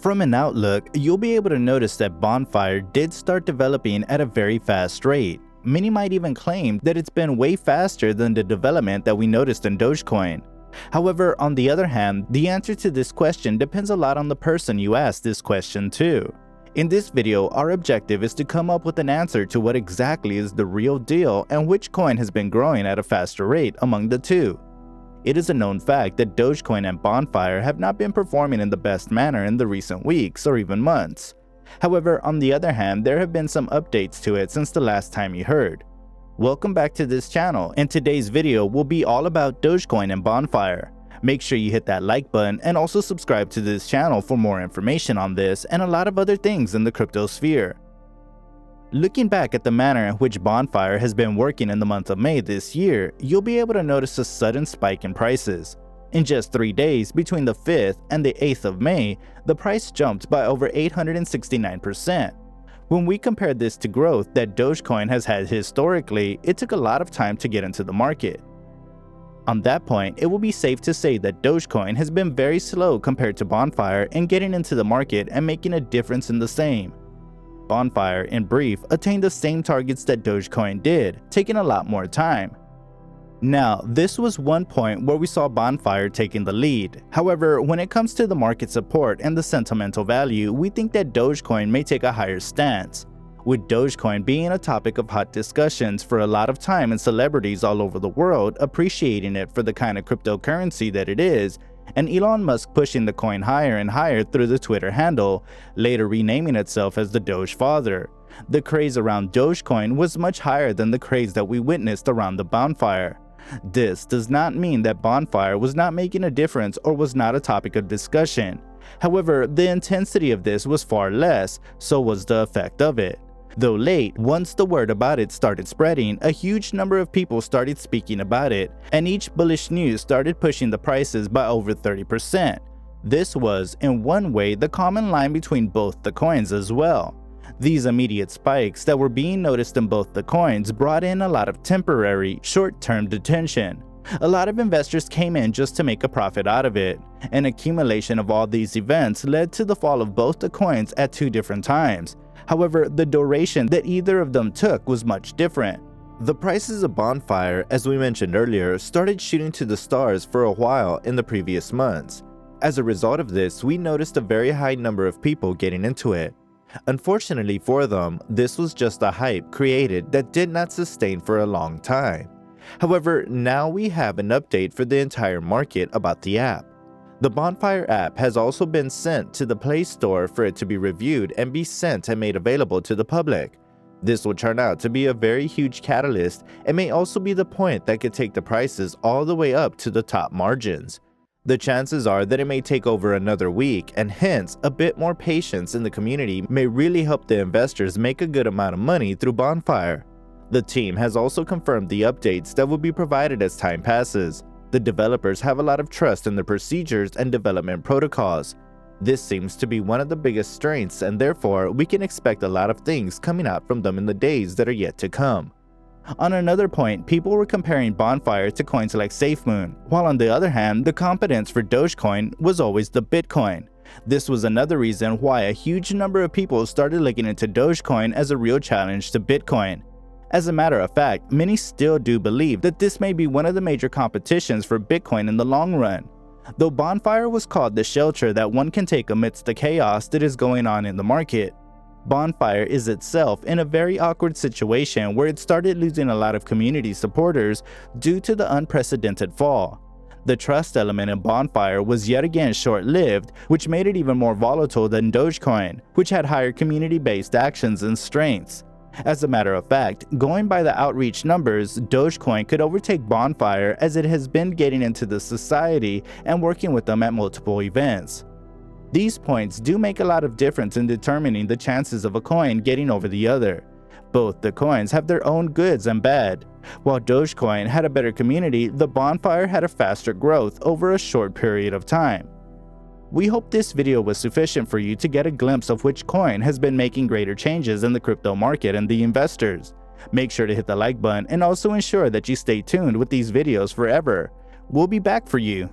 From an outlook, you'll be able to notice that Bonfire did start developing at a very fast rate. Many might even claim that it's been way faster than the development that we noticed in Dogecoin. However, on the other hand, the answer to this question depends a lot on the person you ask this question to. In this video, our objective is to come up with an answer to what exactly is the real deal and which coin has been growing at a faster rate among the two. It is a known fact that Dogecoin and Bonfire have not been performing in the best manner in the recent weeks or even months. However, on the other hand, there have been some updates to it since the last time you heard. Welcome back to this channel, and today's video will be all about Dogecoin and Bonfire. Make sure you hit that like button and also subscribe to this channel for more information on this and a lot of other things in the crypto sphere. Looking back at the manner in which Bonfire has been working in the month of May this year, you'll be able to notice a sudden spike in prices. In just 3 days, between the 5th and the 8th of May, the price jumped by over 869%. When we compare this to growth that Dogecoin has had historically, it took a lot of time to get into the market. On that point, it will be safe to say that Dogecoin has been very slow compared to Bonfire in getting into the market and making a difference in the same. Bonfire, in brief, attained the same targets that Dogecoin did, taking a lot more time. Now, this was one point where we saw Bonfire taking the lead. However, when it comes to the market support and the sentimental value, we think that Dogecoin may take a higher stance. With Dogecoin being a topic of hot discussions for a lot of time and celebrities all over the world appreciating it for the kind of cryptocurrency that it is, and Elon Musk pushing the coin higher and higher through the Twitter handle, later renaming itself as the Doge Father. The craze around Dogecoin was much higher than the craze that we witnessed around the Bonfire. This does not mean that Bonfire was not making a difference or was not a topic of discussion. However, the intensity of this was far less, so was the effect of it. Though late, once the word about it started spreading, a huge number of people started speaking about it, and each bullish news started pushing the prices by over 30%. This was, in one way, the common line between both the coins as well. These immediate spikes that were being noticed in both the coins brought in a lot of temporary, short-term attention. A lot of investors came in just to make a profit out of it. An accumulation of all these events led to the fall of both the coins at two different times. However, the duration that either of them took was much different. The prices of Bonfire, as we mentioned earlier, started shooting to the stars for a while in the previous months. As a result of this, we noticed a very high number of people getting into it. Unfortunately for them, this was just a hype created that did not sustain for a long time. However, now we have an update for the entire market about the app. The Bonfire app has also been sent to the Play Store for it to be reviewed and be sent and made available to the public. This will turn out to be a very huge catalyst and may also be the point that could take the prices all the way up to the top margins. The chances are that it may take over another week, and hence a bit more patience in the community may really help the investors make a good amount of money through Bonfire. The team has also confirmed the updates that will be provided as time passes. The developers have a lot of trust in the procedures and development protocols. This seems to be one of the biggest strengths, and therefore we can expect a lot of things coming out from them in the days that are yet to come. On another point, people were comparing Bonfire to coins like SafeMoon, while on the other hand, the competence for Dogecoin was always the Bitcoin. This was another reason why a huge number of people started looking into Dogecoin as a real challenge to Bitcoin. As a matter of fact, many still do believe that this may be one of the major competitions for Bitcoin in the long run. Though Bonfire was called the shelter that one can take amidst the chaos that is going on in the market, Bonfire is itself in a very awkward situation where it started losing a lot of community supporters due to the unprecedented fall. The trust element in Bonfire was yet again short-lived, which made it even more volatile than Dogecoin, which had higher community-based actions and strengths. As a matter of fact, going by the outreach numbers, Dogecoin could overtake Bonfire as it has been getting into the society and working with them at multiple events. These points do make a lot of difference in determining the chances of a coin getting over the other. Both the coins have their own goods and bad. While Dogecoin had a better community, the Bonfire had a faster growth over a short period of time. We hope this video was sufficient for you to get a glimpse of which coin has been making greater changes in the crypto market and the investors. Make sure to hit the like button and also ensure that you stay tuned with these videos forever. We'll be back for you.